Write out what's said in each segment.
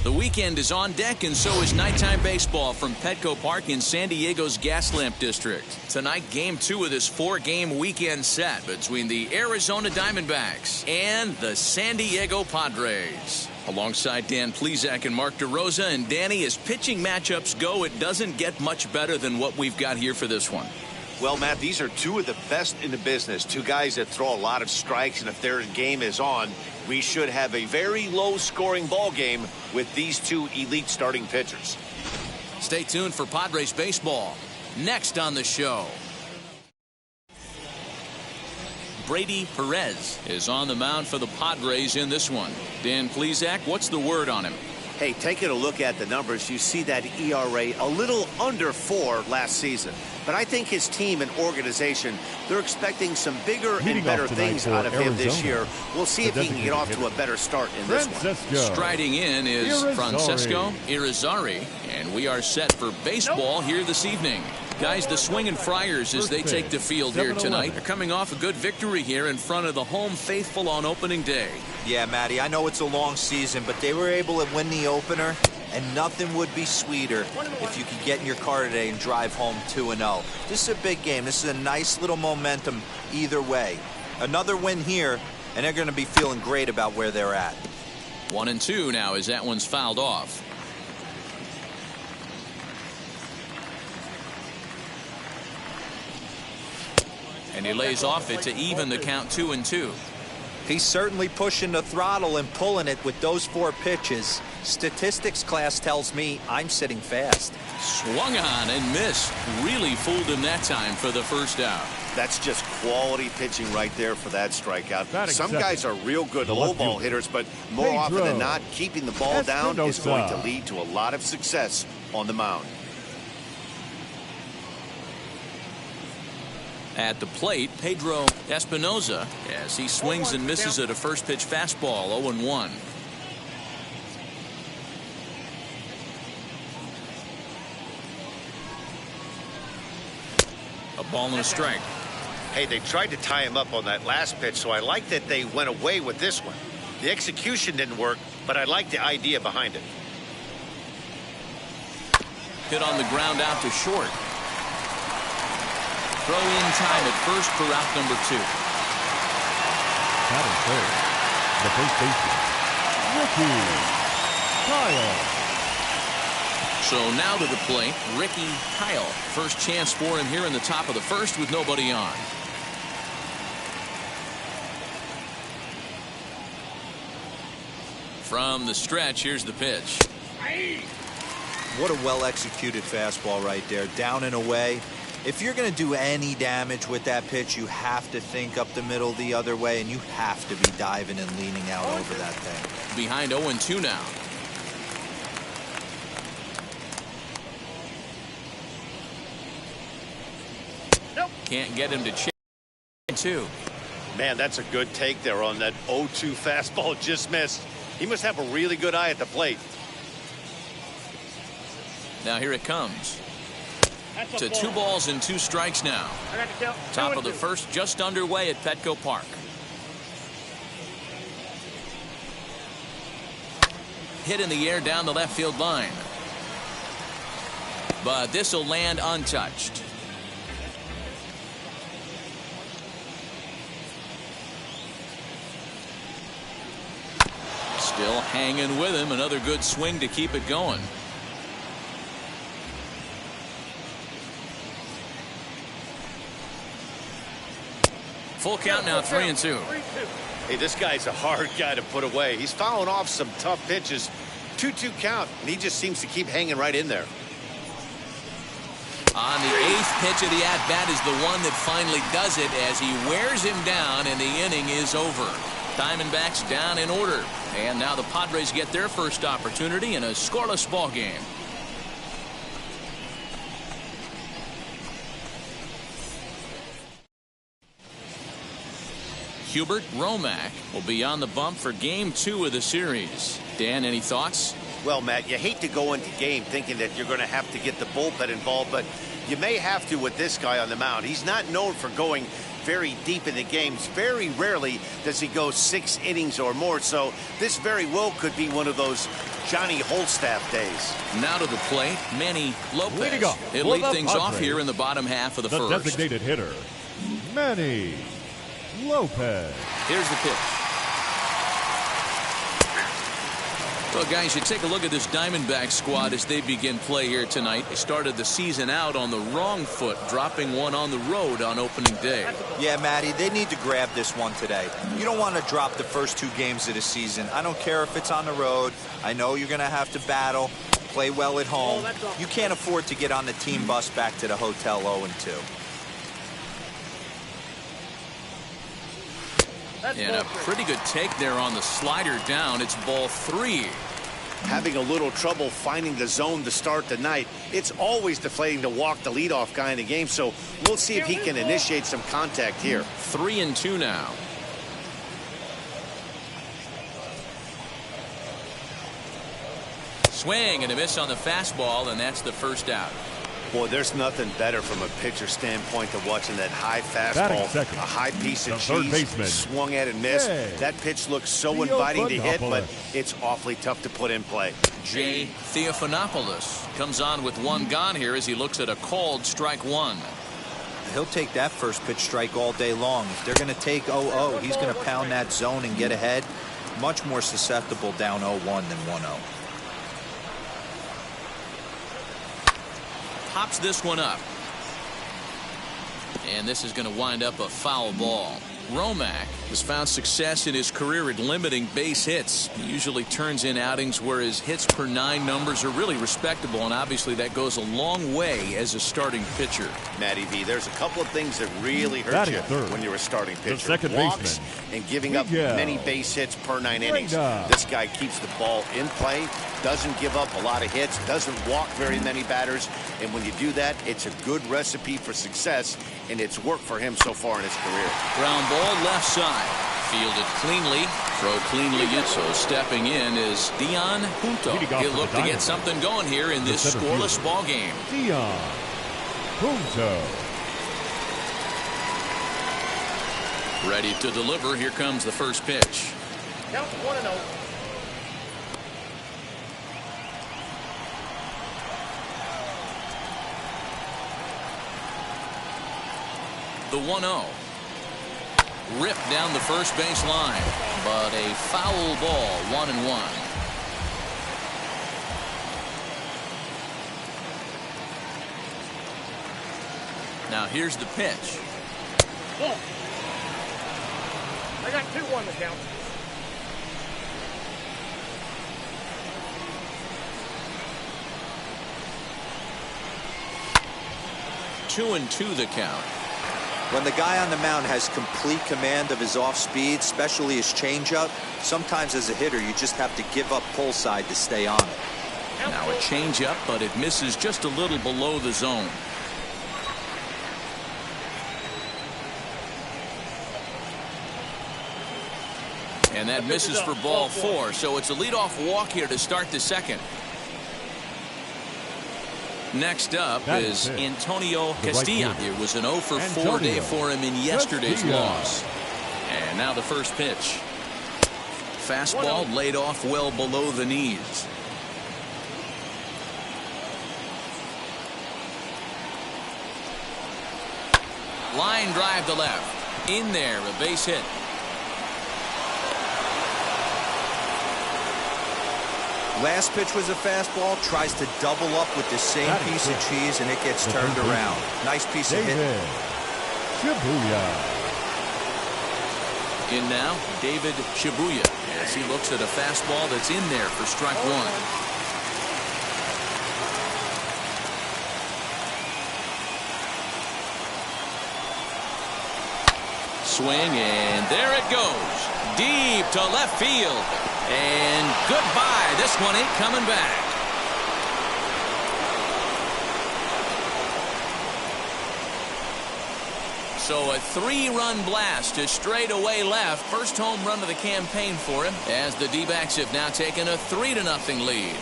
The weekend is on deck, and so is nighttime baseball from Petco Park in San Diego's Gaslamp District. Tonight, Game 2 of this 4-game weekend set between the Arizona Diamondbacks and the San Diego Padres. Alongside Dan Plesac and Mark DeRosa, and Danny, as pitching matchups go, it doesn't get much better than what we've got here for this one. Well, Matt, these are two of the best in the business. Two guys that throw a lot of strikes, and if their game is on, we should have a very low-scoring ball game with these two elite starting pitchers. Stay tuned for Padres baseball next on the show. Brady Perez is on the mound for the Padres in this one. Dan Plesac, what's the word on him? Hey, taking a look at the numbers, you see that ERA a little under 4 last season. But I think his team and organization, they're expecting some bigger and better things out of him this year. We'll see if he can get off to a better start in this one. Striding in is Francesco Irizarry, and we are set for baseball here this evening. Guys, the Swinging Friars as they take the field here tonight. They're coming off a good victory here in front of the home faithful on opening day. Yeah, Matty, I know it's a long season, but they were able to win the opener, and nothing would be sweeter if you could get in your car today and drive home 2-0. This is a big game. This is a nice little momentum either way. Another win here, and they're going to be feeling great about where they're at. 1-2 now as that one's fouled off. And he lays off it to even the count 2-2. He's certainly pushing the throttle and pulling it with those 4 pitches. Statistics class tells me I'm sitting fast. Swung on and missed. Really fooled him that time for the first out. That's just quality pitching right there for that strikeout. Some guys are real good low ball hitters, but more often than not, keeping the ball down is going to lead to a lot of success on the mound. At the plate, Pedro Espinoza as he swings and misses at a first pitch fastball. 0-1. A ball and a strike. Hey, they tried to tie him up on that last pitch, so I like that they went away with this one. The execution didn't work, but I like the idea behind it. Hit on the ground out to short. Throw in time at first for out number 2. Batting third, the first baseman, Ricky Kyle. So now to the plate, Ricky Kyle. First chance for him here in the top of the first with nobody on. From the stretch, here's the pitch. What a well-executed fastball right there, down and away. If you're going to do any damage with that pitch, you have to think up the middle the other way, and you have to be diving and leaning out over that thing. Behind 0-2 now. Can't get him to chase 2. Man, that's a good take there on that 0-2 fastball. Just missed. He must have a really good eye at the plate. Now here it comes. To 2 balls and 2 strikes now. Top of the first just underway at Petco Park. Hit in the air down the left field line. But this will land untouched. Still hanging with him. Another good swing to keep it going. Full count now, 3-2. Hey, this guy's a hard guy to put away. He's fouling off some tough pitches. 2-2 count, and he just seems to keep hanging right in there. On the 8th pitch of the at-bat is the one that finally does it as he wears him down, and the inning is over. Diamondbacks down in order. And now the Padres get their first opportunity in a scoreless ball game. Hubert Romack will be on the bump for Game 2 of the series. Dan, any thoughts? Well, Matt, you hate to go into game thinking that you're going to have to get the bullpen involved, but You may have to with this guy on the mound. He's not known for going very deep in the games. Very rarely does he go 6 innings or more. So this very well could be one of those Johnny Holstaff days. Now to the plate, Manny Lopez. He'll lead things off here in the bottom half of the first. The designated hitter, Manny Lopez. Here's the pitch. Well, guys, you take a look at this Diamondbacks squad as they begin play here tonight. They started the season out on the wrong foot, dropping one on the road on opening day. Yeah, Matty, they need to grab this one today. You don't want to drop the first 2 games of the season. I don't care if it's on the road. I know you're going to have to battle, play well at home. You can't afford to get on the team bus back to the hotel 0-2. And a pretty good take there on the slider down. It's ball 3. Having a little trouble finding the zone to start the night. It's always deflating to walk the leadoff guy in the game, so we'll see if he can initiate some contact here. 3-2 now. Swing and a miss on the fastball, and that's the first out. Boy, there's nothing better from a pitcher standpoint than watching that high fastball, a high piece of cheese, swung at and missed. That pitch looks so inviting to hit, but it's awfully tough to put in play. Jay Theophanopoulos comes on with 1 gone here as he looks at a called strike 1. He'll take that first pitch strike all day long. If they're going to take 0-0, he's going to pound that zone and get ahead. Much more susceptible down 0-1 than 1-0. Pops this one up. And this is going to wind up a foul ball. Romack has found success in his career at limiting base hits. He usually turns in outings where his hits per 9 numbers are really respectable, and obviously that goes a long way as a starting pitcher. Matty V, there's a couple of things that really hurt you when you're a starting pitcher. Walks and giving up many base hits per 9 innings. This guy keeps the ball in play, doesn't give up a lot of hits, doesn't walk very many batters, and when you do that, it's a good recipe for success, and it's worked for him so far in his career. Ground ball left side. Fielded cleanly. Throw cleanly. So stepping in is Dion Junto. He'll look to get something going here in this scoreless ball game. Dion Junto. Ready to deliver. Here comes the first pitch. Count 1-0. The 1-0. Ripped down the first base line, but a foul ball, 1-1. Now here's the pitch. Ball. I got 2-1 to count. Two and 2 the count. When the guy on the mound has complete command of his off speed, especially his changeup, sometimes as a hitter you just have to give up pull side to stay on it. Now a changeup, but it misses just a little below the zone. And that misses for ball 4, so it's a leadoff walk here to start the second. Next up is Antonio Castilla. It was an 0-for-4 day for him in yesterday's loss. And now the first pitch. Fastball laid off well below the knees. Line drive to left. In there, a base hit. Last pitch was a fastball, tries to double up with the same piece of cheese, and it gets turned around. Nice piece of hit. Shibuya. In now, David Shibuya, as he looks at a fastball that's in there for strike 1. Swing, and there it goes. Deep to left field. And goodbye. This one ain't coming back. So a 3-run blast to straightaway left. First home run of the campaign for him, as the D-backs have now taken a 3-0 lead.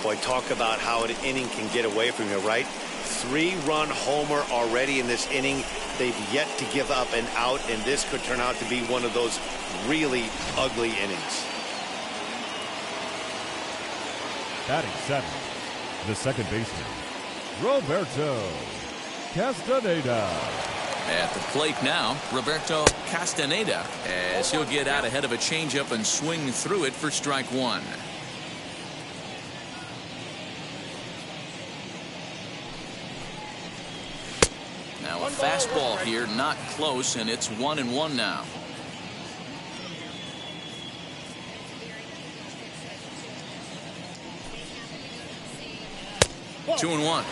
Boy, talk about how an inning can get away from you, right? 3-run homer already in this inning. They've yet to give up an out, and this could turn out to be one of those really ugly innings. Batting seventh, the second baseman, Roberto Castaneda. At the plate now, Roberto Castaneda, as he'll get out ahead of a changeup and swing through it for strike one. Now a fastball here, not close, and it's 1-1 now. Two and one.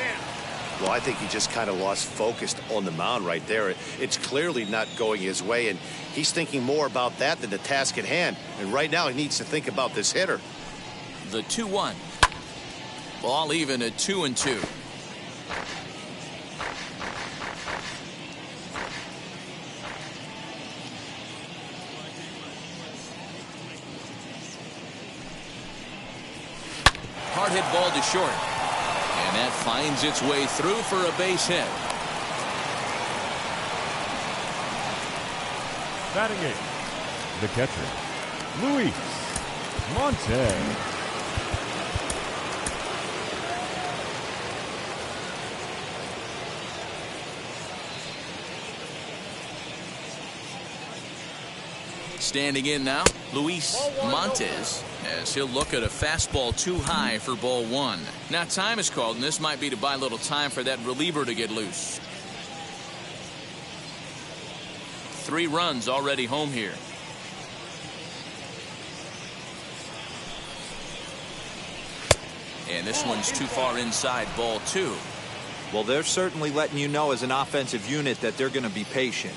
Well, I think he just kind of lost focus on the mound right there. It's clearly not going his way, and he's thinking more about that than the task at hand. And right now he needs to think about this hitter. The 2-1. Ball even at 2-2. Hard hit ball to short. And that finds its way through for a base hit. Batting eighth, the catcher, Luis Monte. Standing in now, Luis Montes, as he'll look at a fastball too high for ball one. Now time is called, and this might be to buy a little time for that reliever to get loose. 3 runs already home here. And this one's too far inside, ball 2. Well, they're certainly letting you know as an offensive unit that they're going to be patient.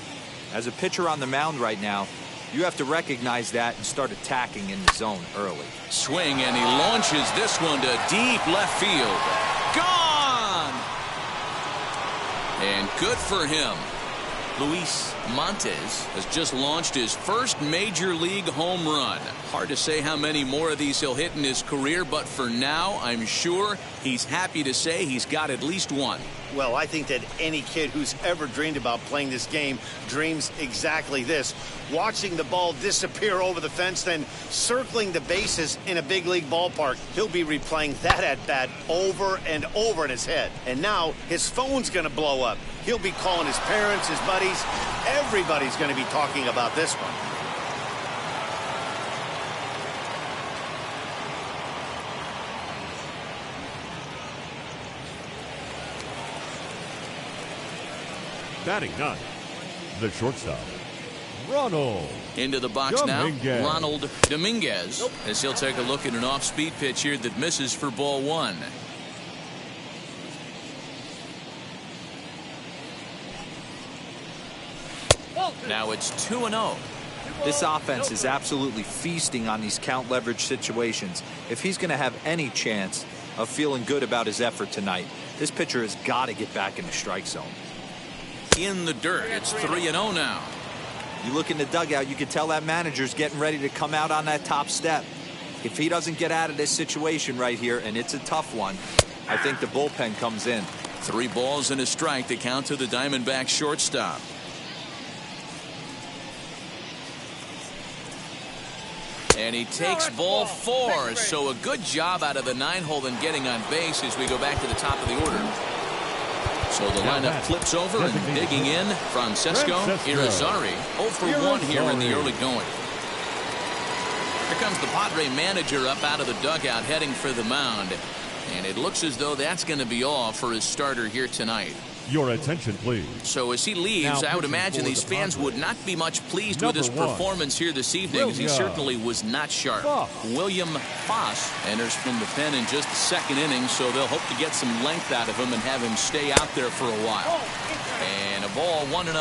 As a pitcher on the mound right now, you have to recognize that and start attacking in the zone early. Swing, and he launches this one to deep left field. Gone! And good for him. Luis Montes has just launched his first major league home run. Hard to say how many more of these he'll hit in his career, but for now, I'm sure he's happy to say he's got at least one. Well, I think that any kid who's ever dreamed about playing this game dreams exactly this. Watching the ball disappear over the fence, then circling the bases in a big league ballpark. He'll be replaying that at-bat over and over in his head. And now his phone's going to blow up. He'll be calling his parents, his buddies. Everybody's going to be talking about this one. Batting ninth, the shortstop, Ronald. Into the box Dominguez. now, Ronald Dominguez, as he'll take a look at an off-speed pitch here that misses for ball 1. Now it's 2-0. This offense is absolutely feasting on these count leverage situations. If he's going to have any chance of feeling good about his effort tonight, this pitcher has got to get back in the strike zone. In the dirt, it's 3-0 now. You look in the dugout, you can tell that manager's getting ready to come out on that top step. If he doesn't get out of this situation right here, and it's a tough one, I think the bullpen comes in. 3 balls and a strike to count to the Diamondbacks shortstop. And he takes ball 4, so a good job out of the 9-hole in getting on base as we go back to the top of the order. So the lineup flips over, and digging in, Francesco Irizarry, 0 for 1 here in the early going. Here comes the Padre manager up out of the dugout heading for the mound. And it looks as though that's going to be all for his starter here tonight. Your attention, please. So as he leaves, I would imagine these fans would not be much pleased with his performance here this evening, as he certainly was not sharp. William Foss enters from the pen in just the second inning, so they'll hope to get some length out of him and have him stay out there for a while. And a ball 1-0.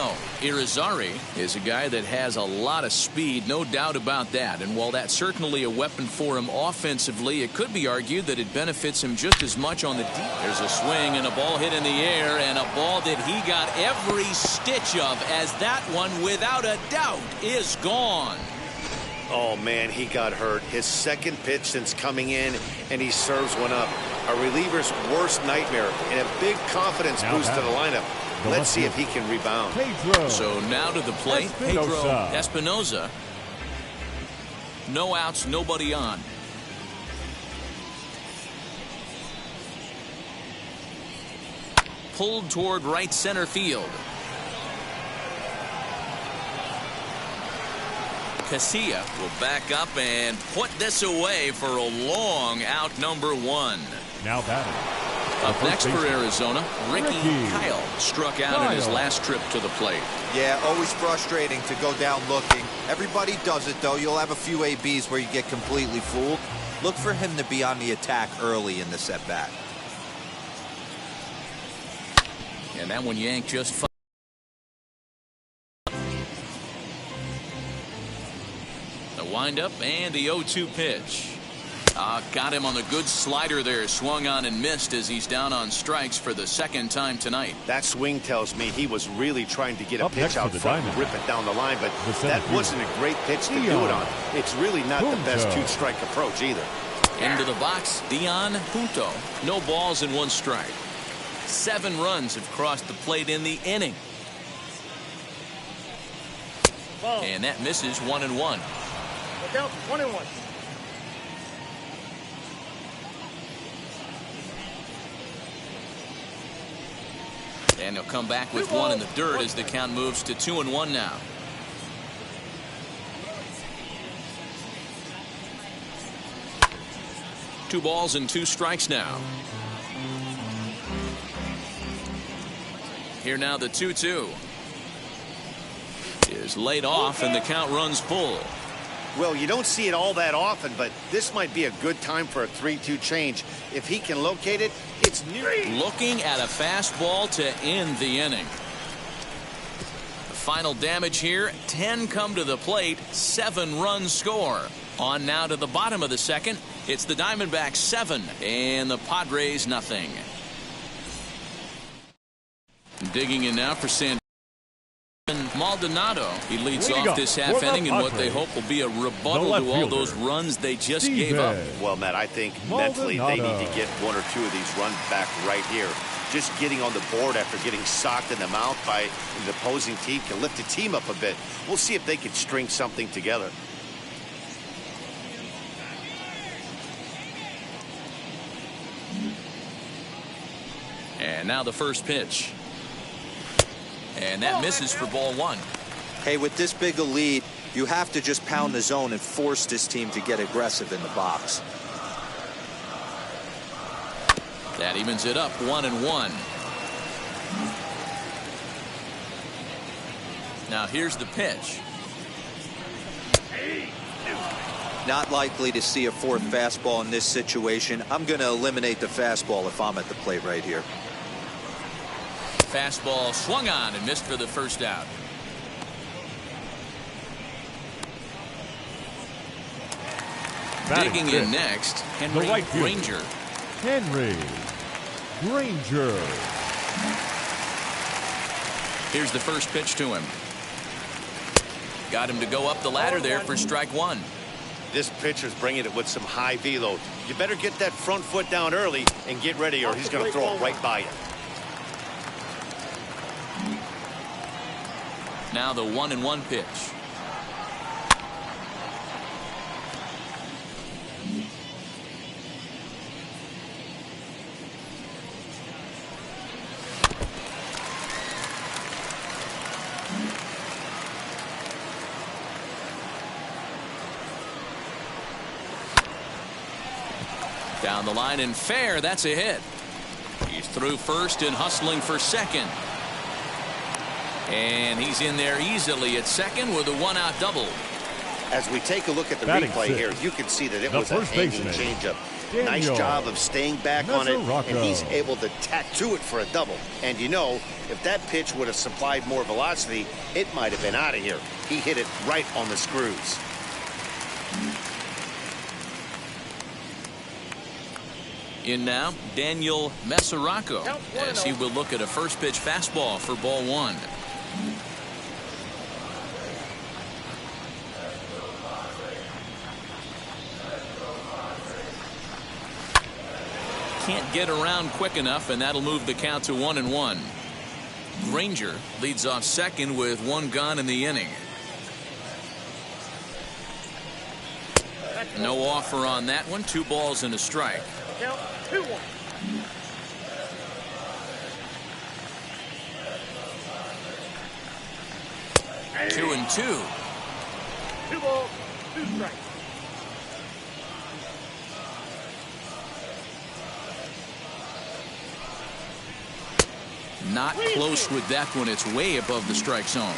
Irizarry is a guy that has a lot of speed, no doubt about that. And while that's certainly a weapon for him offensively, it could be argued that it benefits him just as much on the deep. There's a swing and a ball hit in the air, and a ball that he got every stitch of, as that one, without a doubt, is gone. Oh, man, he got hurt. His second pitch since coming in, and he serves one up. A reliever's worst nightmare and a big confidence boost to the lineup. Let's see if he can rebound. So now to the plate, Pedro Espinosa. No outs, nobody on. Pulled toward right center field. Casilla will back up and put this away for a long out, number 1. Now batting. Up next for Arizona, Ricky Kyle struck out in his last trip to the plate. Yeah, always frustrating to go down looking. Everybody does it, though. You'll have a few ABs where you get completely fooled. Look for him to be on the attack early in the set-bat. And that one yanked just fine. The windup and the 0-2 pitch. Got him on the good slider there. Swung on and missed as he's down on strikes for the second time tonight. That swing tells me he was really trying to get a pitch out front and rip it down the line, but that wasn't a great pitch to do it on. It's really not the best two-strike approach either. Into the box, Dion Punto. No balls and 1 strike. 7 runs have crossed the plate in the inning. And that misses 1-1. Look out, 1-1. And he'll come back with 1 in the dirt as the count moves to 2-1 now. Two balls and 2 strikes now. Here now the 2-2 is laid off and the count runs full. Well, you don't see it all that often, but this might be a good time for a 3-2 change. If he can locate it, it's near. Looking at a fastball to end the inning. The final damage here, 10 come to the plate, 7 runs score. On now to the bottom of the second. It's the Diamondbacks 7 and the Padres nothing. Digging in now for San Maldonado. He leads off this half inning in what they hope will be a rebuttal to all those runs they just gave up. Well, Matt, I think mentally they need to get 1 or 2 of these runs back right here. Just getting on the board after getting socked in the mouth by the opposing team can lift the team up a bit. We'll see if they can string something together. And now the first pitch. And that misses for ball 1. Hey, with this big a lead, you have to just pound the zone and force this team to get aggressive in the box. That evens it up 1-1. Now here's the pitch. Not likely to see a 4th fastball in this situation. I'm going to eliminate the fastball if I'm at the plate right here. Fastball swung on and missed for the first out. Digging in next, Henry Granger. Henry Granger. Here's the first pitch to him. Got him to go up the ladder there for strike 1. This pitcher's bringing it with some high velo. You better get that front foot down early and get ready or he's going to throw it right by you. Now the 1-1 pitch. Down the line and fair. That's a hit. He's through first and hustling for second. And he's in there easily at second with a 1-out double. As we take a look at the replay here, you can see that it was a hanging changeup. Nice job of staying back on it, and he's able to tattoo it for a double. And you know, if that pitch would have supplied more velocity, it might have been out of here. He hit it right on the screws. In now, Daniel Mesoraco, as he will look at a first pitch fastball for ball 1. can't get around quick enough, and that'll move the count to 1-1. Granger leads off second with one gone in the inning. No offer on that one. 2 balls and a strike. Count 2-1. Two and 2. 2 balls, 2 strikes. Not close with that one. It's way above the strike zone.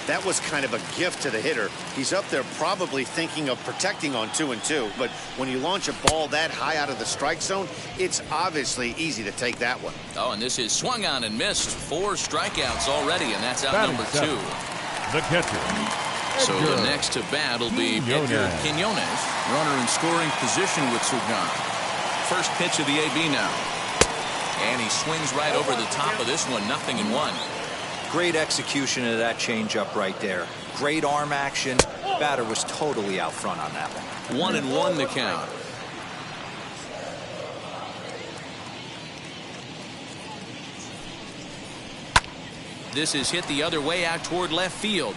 That was kind of a gift to the hitter. He's up there probably thinking of protecting on 2 and 2, but when you launch a ball that high out of the strike zone, it's obviously easy to take that one. Oh, and this is swung on and missed. 4 strikeouts already, and that's out number 2. The catcher. So the next to bat will be Edgar Quinones. Runner in scoring position with Sugan. First pitch of the AB now. And he swings right over the top of this one. 0-1. Great execution of that changeup right there. Great arm action. Batter was totally out front on that one. 1-1 the count. This is hit the other way out toward left field.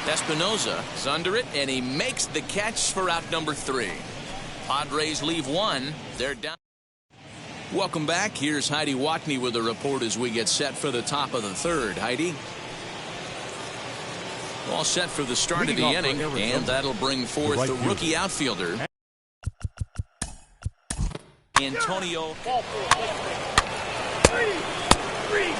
Espinosa is under it, and he makes the catch for out number 3. Padres leave 1. They're down. Welcome back. Here's Heidi Watney with a report as we get set for the top of the 3rd. Heidi. All set for the start of the inning, and that'll bring forth the rookie outfielder, Antonio. Ball 4. 3.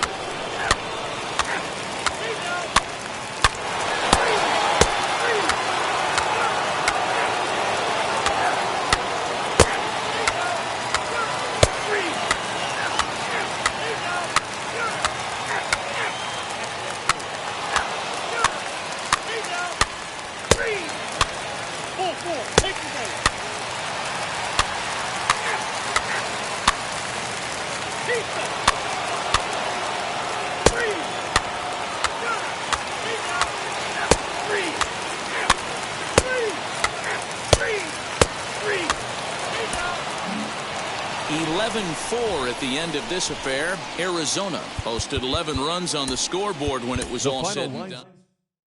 At the end of this affair, Arizona posted 11 runs on the scoreboard when it was all said and done.